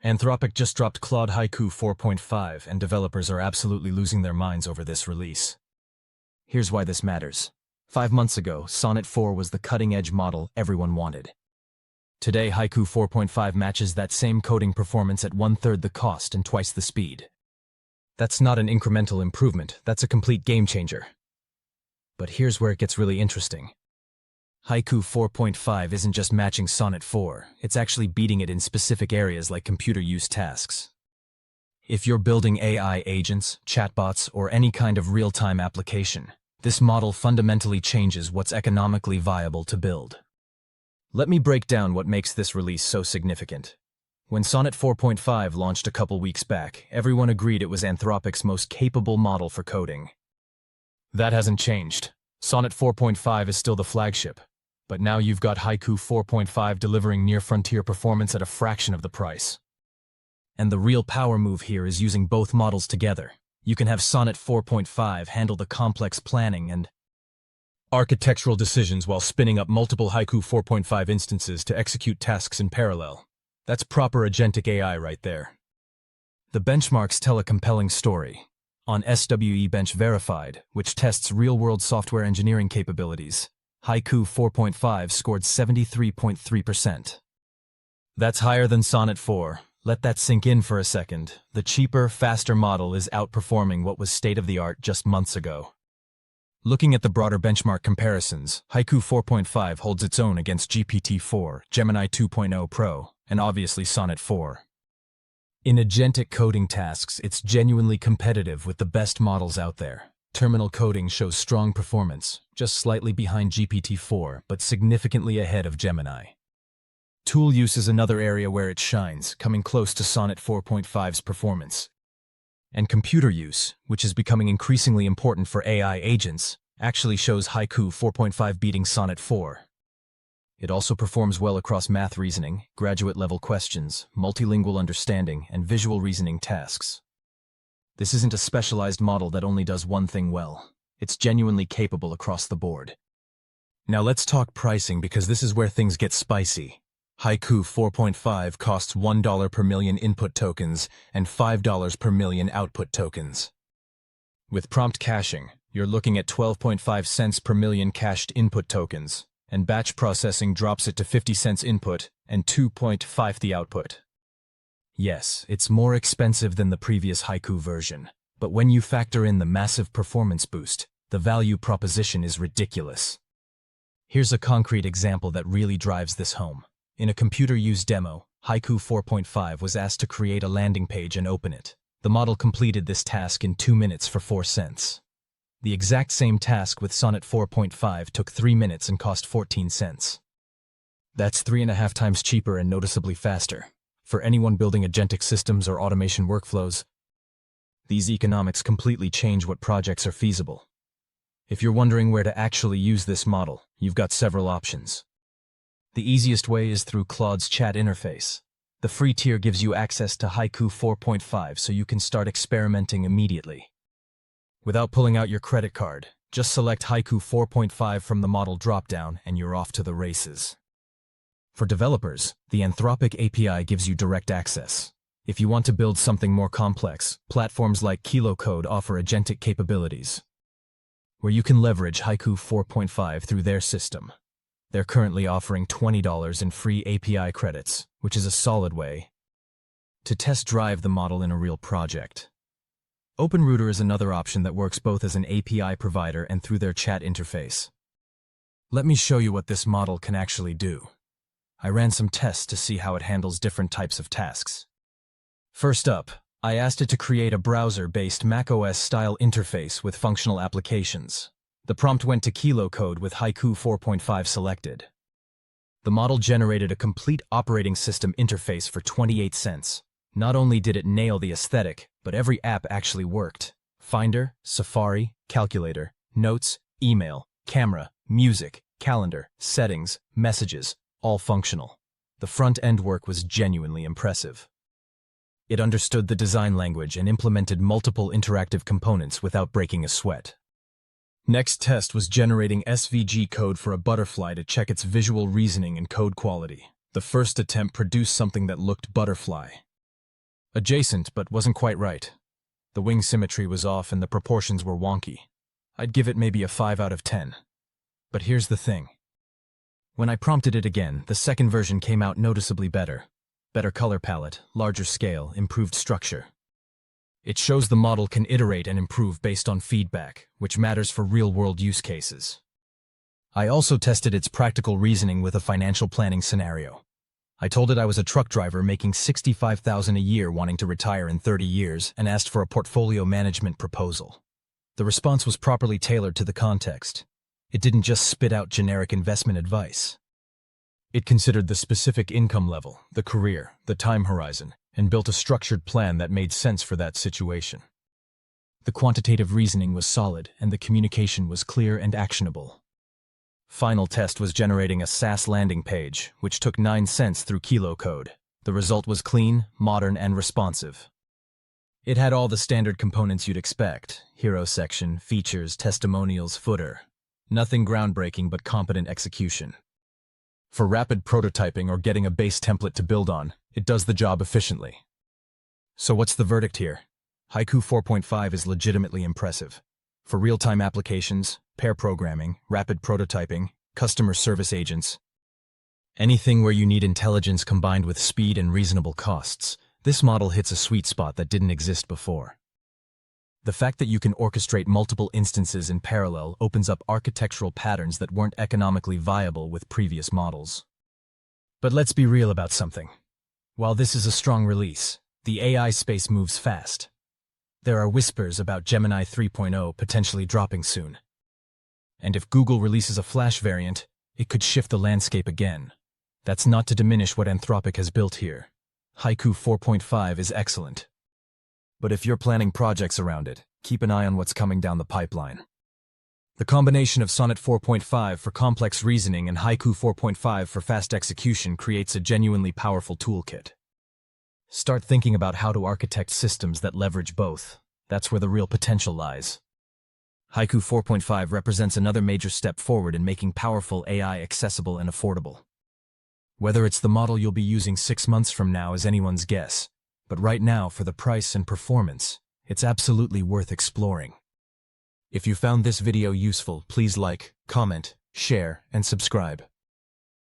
Anthropic just dropped Claude Haiku 4.5, and developers are absolutely losing their minds over this release. Here's why this matters. 5 months ago, Sonnet 4 was the cutting-edge model everyone wanted. Today, Haiku 4.5 matches that same coding performance at 1/3 the cost and twice the speed. That's not an incremental improvement, that's a complete game changer. But here's where it gets really interesting. Haiku 4.5 isn't just matching Sonnet 4, it's actually beating it in specific areas like computer use tasks. If you're building AI agents, chatbots, or any kind of real-time application, this model fundamentally changes what's economically viable to build. Let me break down what makes this release so significant. When Sonnet 4.5 launched a couple weeks back, everyone agreed it was Anthropic's most capable model for coding. That hasn't changed. Sonnet 4.5 is still the flagship. But now you've got Haiku 4.5 delivering near-frontier performance at a fraction of the price. And the real power move here is using both models together. You can have Sonnet 4.5 handle the complex planning and architectural decisions while spinning up multiple Haiku 4.5 instances to execute tasks in parallel. That's proper Agentic AI right there. The benchmarks tell a compelling story. On SWE Bench Verified, which tests real-world software engineering capabilities, Haiku 4.5 scored 73.3%. That's higher than Sonnet 4. Let that sink in for a second. The cheaper, faster model is outperforming what was state-of-the-art just months ago. Looking at the broader benchmark comparisons, Haiku 4.5 holds its own against GPT-4, Gemini 2.0 Pro, and obviously Sonnet 4. In agentic coding tasks, it's genuinely competitive with the best models out there. Terminal coding shows strong performance, just slightly behind GPT-4, but significantly ahead of Gemini. Tool use is another area where it shines, coming close to Sonnet 4.5's performance. And computer use, which is becoming increasingly important for AI agents, actually shows Haiku 4.5 beating Sonnet 4. It also performs well across math reasoning, graduate-level questions, multilingual understanding, and visual reasoning tasks. This isn't a specialized model that only does one thing well. It's genuinely capable across the board. Now let's talk pricing because this is where things get spicy. Haiku 4.5 costs $1 per million input tokens and $5 per million output tokens. With prompt caching, you're looking at 12.5 cents per million cached input tokens, and batch processing drops it to 50 cents input and 2.5 the output. Yes, it's more expensive than the previous Haiku version, but when you factor in the massive performance boost, the value proposition is ridiculous. Here's a concrete example that really drives this home. In a computer-use demo, Haiku 4.5 was asked to create a landing page and open it. The model completed this task in 2 minutes for 4 cents. The exact same task with Sonnet 4.5 took 3 minutes and cost 14 cents. That's 3.5 times cheaper and noticeably faster. For anyone building agentic systems or automation workflows, these economics completely change what projects are feasible. If you're wondering where to actually use this model, you've got several options. The easiest way is through Claude's chat interface. The free tier gives you access to Haiku 4.5 so you can start experimenting immediately. Without pulling out your credit card, just select Haiku 4.5 from the model dropdown and you're off to the races. For developers, the Anthropic API gives you direct access. If you want to build something more complex, platforms like Code offer agentic capabilities, where you can leverage Haiku 4.5 through their system. They're currently offering $20 in free API credits, which is a solid way to test drive the model in a real project. OpenRouter is another option that works both as an API provider and through their chat interface. Let me show you what this model can actually do. I ran some tests to see how it handles different types of tasks. First up, I asked it to create a browser-based macOS-style interface with functional applications. The prompt went to Code with Haiku 4.5 selected. The model generated a complete operating system interface for 28 cents. Not only did it nail the aesthetic, but every app actually worked. Finder, Safari, Calculator, Notes, Email, Camera, Music, Calendar, Settings, Messages, all functional. The front-end work was genuinely impressive. It understood the design language and implemented multiple interactive components without breaking a sweat. Next test was generating SVG code for a butterfly to check its visual reasoning and code quality. The first attempt produced something that looked butterfly. Adjacent, but wasn't quite right. The wing symmetry was off and the proportions were wonky. I'd give it maybe a 5 out of 10. But here's the thing. When I prompted it again, the second version came out noticeably better. Better color palette, larger scale, improved structure. It shows the model can iterate and improve based on feedback, which matters for real-world use cases. I also tested its practical reasoning with a financial planning scenario. I told it I was a truck driver making $65,000 a year wanting to retire in 30 years and asked for a portfolio management proposal. The response was properly tailored to the context. It didn't just spit out generic investment advice. It considered the specific income level, the career, the time horizon, and built a structured plan that made sense for that situation. The quantitative reasoning was solid and the communication was clear and actionable. Final test was generating a SaaS landing page, which took 9 cents through Kilo code. The result was clean, modern, and responsive. It had all the standard components you'd expect: hero section, features, testimonials, footer. Nothing groundbreaking but competent execution. For rapid prototyping or getting a base template to build on, it does the job efficiently. So what's the verdict here? Haiku 4.5 is legitimately impressive. For real-time applications, pair programming, rapid prototyping, customer service agents, anything where you need intelligence combined with speed and reasonable costs, this model hits a sweet spot that didn't exist before. The fact that you can orchestrate multiple instances in parallel opens up architectural patterns that weren't economically viable with previous models. But let's be real about something. While this is a strong release, the AI space moves fast. There are whispers about Gemini 3.0 potentially dropping soon. And if Google releases a Flash variant, it could shift the landscape again. That's not to diminish what Anthropic has built here. Haiku 4.5 is excellent. But if you're planning projects around it, keep an eye on what's coming down the pipeline. The combination of Sonnet 4.5 for complex reasoning and Haiku 4.5 for fast execution creates a genuinely powerful toolkit. Start thinking about how to architect systems that leverage both. That's where the real potential lies. Haiku 4.5 represents another major step forward in making powerful AI accessible and affordable. Whether it's the model you'll be using 6 months from now is anyone's guess, but right now, for the price and performance, it's absolutely worth exploring. If you found this video useful, please like, comment, share, and subscribe.